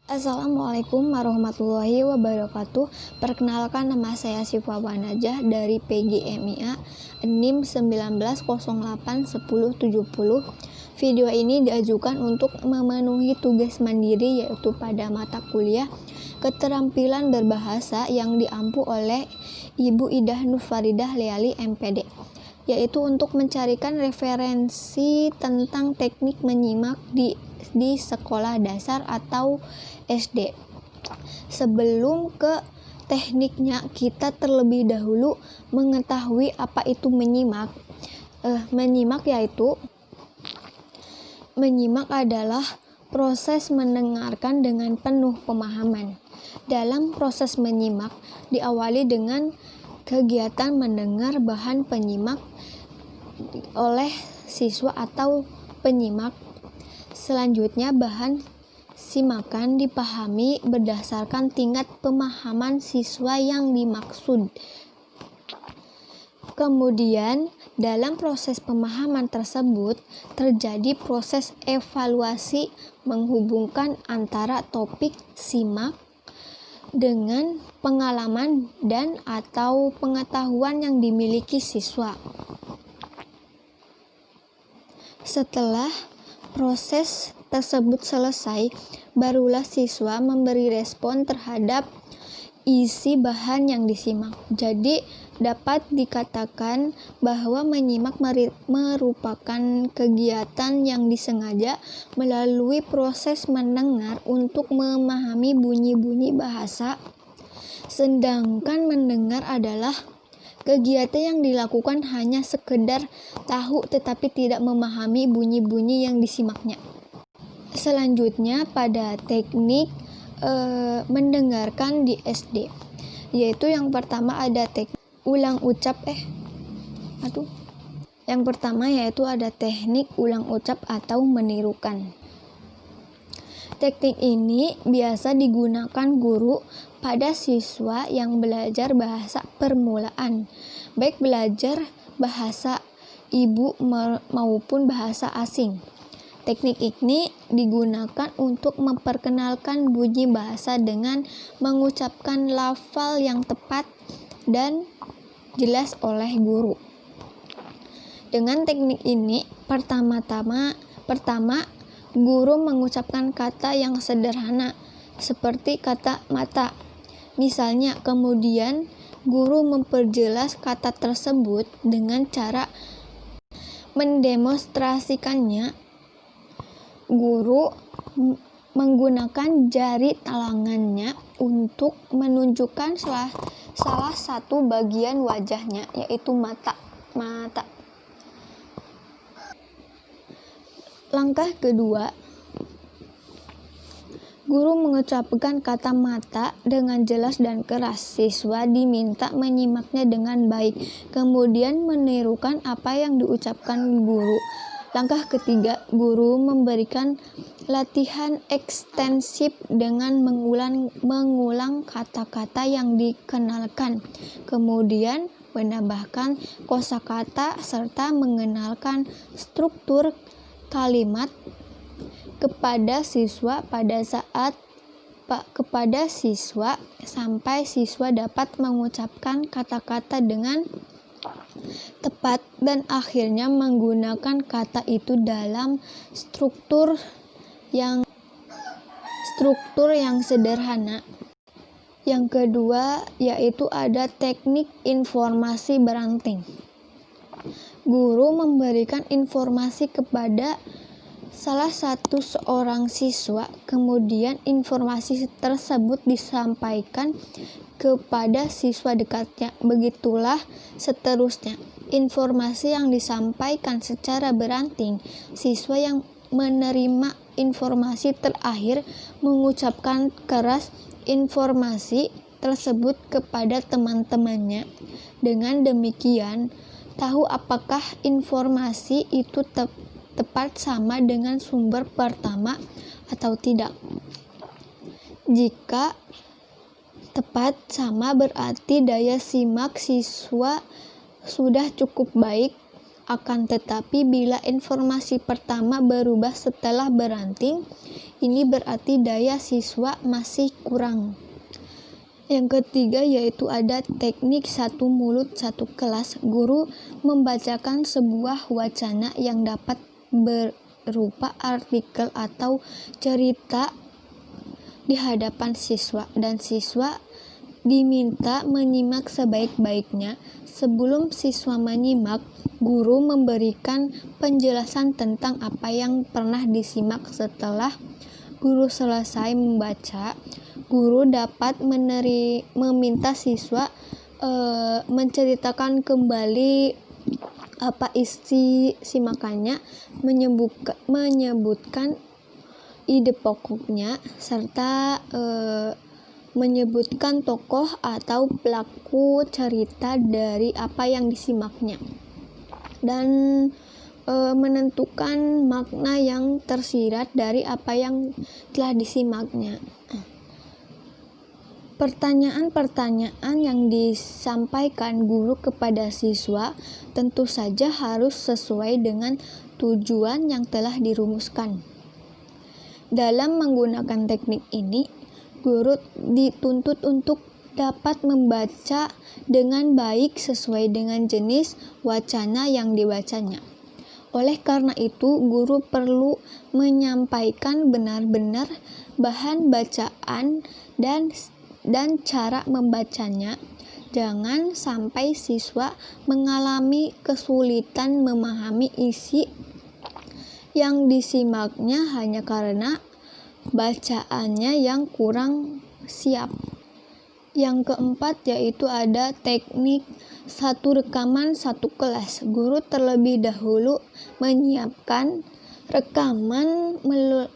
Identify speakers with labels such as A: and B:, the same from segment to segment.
A: Assalamualaikum warahmatullahi wabarakatuh. Perkenalkan, nama saya Syifa Wanajah dari PGMIA NIM 19081070. Video ini diajukan untuk memenuhi tugas mandiri, yaitu pada mata kuliah keterampilan berbahasa yang diampu oleh Ibu Idah Nurfaridah Leali MPD, yaitu untuk mencarikan referensi tentang teknik menyimak di sekolah dasar atau SD. Sebelum ke tekniknya, kita terlebih dahulu mengetahui apa itu menyimak. Menyimak adalah proses mendengarkan dengan penuh pemahaman. Dalam proses menyimak diawali dengan kegiatan mendengar bahan penyimak oleh siswa atau penyimak. Selanjutnya, bahan simakan dipahami berdasarkan tingkat pemahaman siswa yang dimaksud. Kemudian, dalam proses pemahaman tersebut terjadi proses evaluasi menghubungkan antara topik simak dengan pengalaman dan atau pengetahuan yang dimiliki siswa. Setelah proses tersebut selesai, barulah siswa memberi respon terhadap isi bahan yang disimak. Jadi, dapat dikatakan bahwa menyimak merupakan kegiatan yang disengaja melalui proses mendengar untuk memahami bunyi-bunyi bahasa, sedangkan mendengar adalah kegiatan yang dilakukan hanya sekedar tahu tetapi tidak memahami bunyi-bunyi yang disimaknya. Selanjutnya, pada teknik mendengarkan di SD, yaitu yang pertama ada teknik ulang ucap Yang pertama yaitu ada teknik ulang ucap atau menirukan. Teknik ini biasa digunakan guru pada siswa yang belajar bahasa permulaan, baik belajar bahasa ibu maupun bahasa asing. Teknik ini digunakan untuk memperkenalkan bunyi bahasa dengan mengucapkan lafal yang tepat dan jelas oleh guru. Dengan teknik ini, pertama guru mengucapkan kata yang sederhana seperti kata mata. Misalnya, kemudian guru memperjelas kata tersebut dengan cara mendemonstrasikannya. Guru menggunakan jari tangannya untuk menunjukkan salah satu bagian wajahnya, yaitu mata. Langkah kedua, guru mengucapkan kata mata dengan jelas dan keras. Siswa diminta menyimaknya dengan baik, kemudian menirukan apa yang diucapkan guru. Langkah ketiga, guru memberikan latihan ekstensif dengan mengulang kata-kata yang dikenalkan, kemudian menambahkan kosakata serta mengenalkan struktur kalimat kepada siswa sampai siswa dapat mengucapkan kata-kata dengan tepat dan akhirnya menggunakan kata itu dalam struktur yang sederhana. Yang kedua yaitu ada teknik informasi beranting. Guru memberikan informasi kepada salah satu seorang siswa, kemudian informasi tersebut disampaikan kepada siswa dekatnya. Begitulah seterusnya. Informasi yang disampaikan secara beranting, siswa yang menerima informasi terakhir mengucapkan keras informasi tersebut kepada teman-temannya. Dengan demikian, tahu apakah informasi itu tepat sama dengan sumber pertama atau tidak. Jika tepat sama, berarti daya simak siswa sudah cukup baik. Akan tetapi bila informasi pertama berubah setelah beranting, Ini berarti daya siswa masih kurang. Yang ketiga yaitu ada teknik satu mulut satu kelas. Guru membacakan sebuah wacana yang dapat berupa artikel atau cerita di hadapan siswa, dan siswa diminta menyimak sebaik-baiknya. Sebelum siswa menyimak, guru memberikan penjelasan tentang apa yang pernah disimak. Setelah guru selesai membaca, guru dapat meminta siswa menceritakan kembali apa isi simakannya, menyebutkan ide pokoknya, serta menyebutkan tokoh atau pelaku cerita dari apa yang disimaknya, dan menentukan makna yang tersirat dari apa yang telah disimaknya. Pertanyaan-pertanyaan yang disampaikan guru kepada siswa tentu saja harus sesuai dengan tujuan yang telah dirumuskan. Dalam menggunakan teknik ini, guru dituntut untuk dapat membaca dengan baik sesuai dengan jenis wacana yang dibacanya. Oleh karena itu, guru perlu menyampaikan benar-benar bahan bacaan dan cara membacanya. Jangan sampai siswa mengalami kesulitan memahami isi yang disimaknya hanya karena bacaannya yang kurang siap. Yang keempat yaitu ada teknik satu rekaman satu kelas. Guru terlebih dahulu menyiapkan rekaman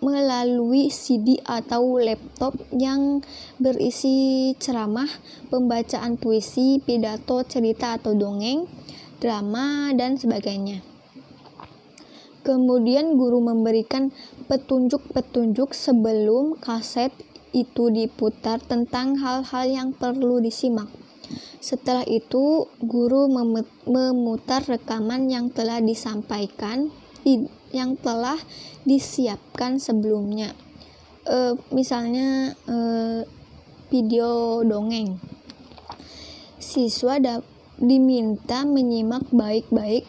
A: melalui CD atau laptop yang berisi ceramah, pembacaan puisi, pidato, cerita atau dongeng, drama, dan sebagainya. Kemudian guru memberikan petunjuk-petunjuk sebelum kaset itu diputar tentang hal-hal yang perlu disimak. Setelah itu, guru memutar rekaman yang telah disampaikan, yang telah disiapkan sebelumnya. Misalnya video dongeng. Siswa diminta menyimak baik-baik.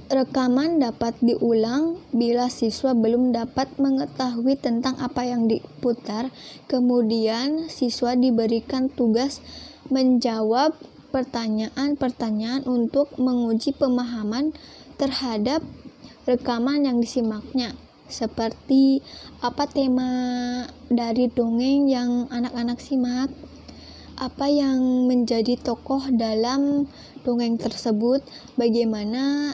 A: Rekaman dapat diulang bila siswa belum dapat mengetahui tentang apa yang diputar. Kemudian siswa diberikan tugas menjawab pertanyaan-pertanyaan untuk menguji pemahaman terhadap rekaman yang disimaknya. Seperti apa tema dari dongeng yang anak-anak simak, apa yang menjadi tokoh dalam dongeng tersebut, bagaimana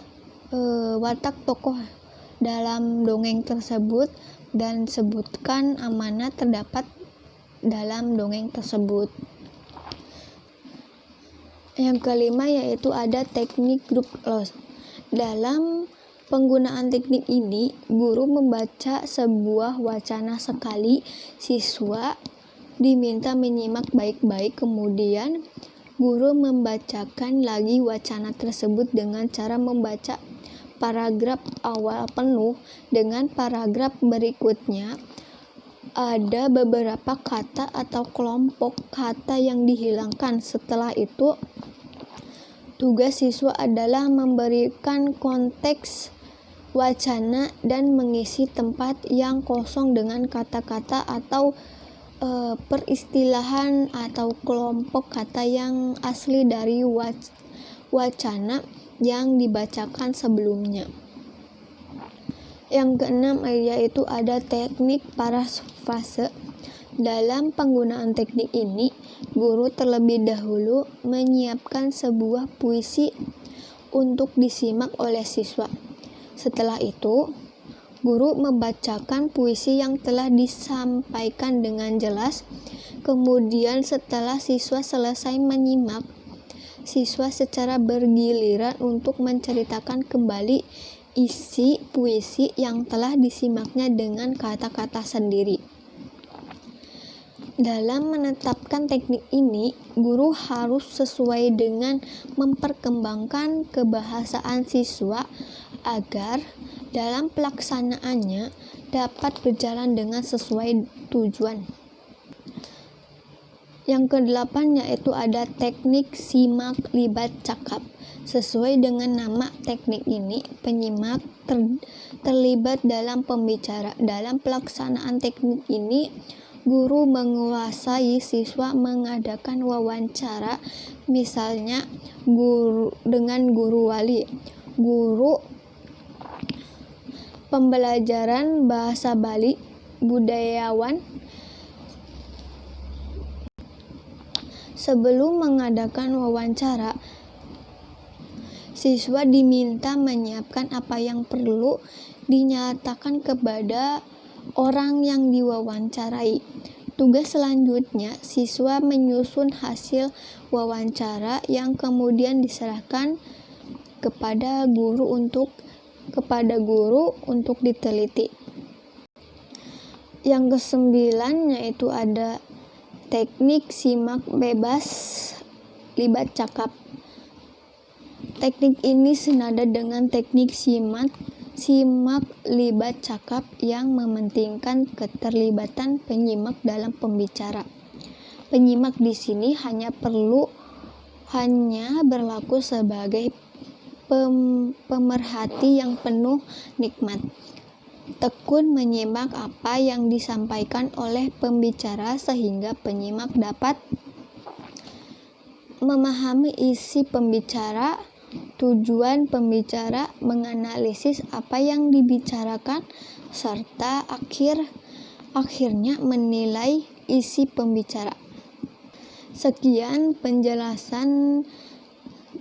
A: watak tokoh dalam dongeng tersebut, dan sebutkan amanat terdapat dalam dongeng tersebut. Yang kelima yaitu ada teknik group close. Dalam penggunaan teknik ini, guru membaca sebuah wacana sekali, siswa diminta menyimak baik-baik, kemudian guru membacakan lagi wacana tersebut dengan cara membaca paragraf awal penuh. Dengan paragraf berikutnya ada beberapa kata atau kelompok kata yang dihilangkan. Setelah itu, tugas siswa adalah memberikan konteks wacana dan mengisi tempat yang kosong dengan kata-kata atau peristilahan atau kelompok kata yang asli dari wacana yang dibacakan sebelumnya. Yang keenam yaitu ada teknik parafrase. Dalam penggunaan teknik ini, guru terlebih dahulu menyiapkan sebuah puisi untuk disimak oleh siswa. Setelah itu, guru membacakan puisi yang telah disampaikan dengan jelas. Kemudian setelah siswa selesai menyimak, siswa secara bergiliran untuk menceritakan kembali isi puisi yang telah disimaknya dengan kata-kata sendiri. Dalam menetapkan teknik ini, guru harus sesuai dengan memperkembangkan kebahasaan siswa agar dalam pelaksanaannya dapat berjalan dengan sesuai tujuan. Yang ke-8 yaitu ada teknik simak libat cakap. Sesuai dengan nama teknik ini, penyimak terlibat dalam pembicara. Dalam pelaksanaan teknik ini, guru menguasai siswa mengadakan wawancara, misalnya dengan guru wali, guru pembelajaran bahasa Bali, budayawan. Sebelum mengadakan wawancara, siswa diminta menyiapkan apa yang perlu dinyatakan kepada orang yang diwawancarai. Tugas selanjutnya, siswa menyusun hasil wawancara yang kemudian diserahkan kepada guru untuk diteliti. Yang ke-9 yaitu ada teknik simak bebas libat cakap. Teknik ini senada dengan teknik simak libat cakap yang mementingkan keterlibatan penyimak dalam pembicara. Penyimak di sini hanya berlaku sebagai pemerhati yang penuh nikmat. Tekun menyimak apa yang disampaikan oleh pembicara sehingga penyimak dapat memahami isi pembicara, tujuan pembicara, menganalisis apa yang dibicarakan, serta akhirnya menilai isi pembicara. Sekian penjelasan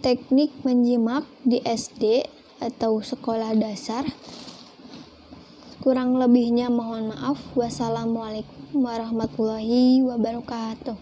A: teknik menyimak di SD atau sekolah dasar. Kurang lebihnya mohon maaf. Wassalamualaikum warahmatullahi wabarakatuh.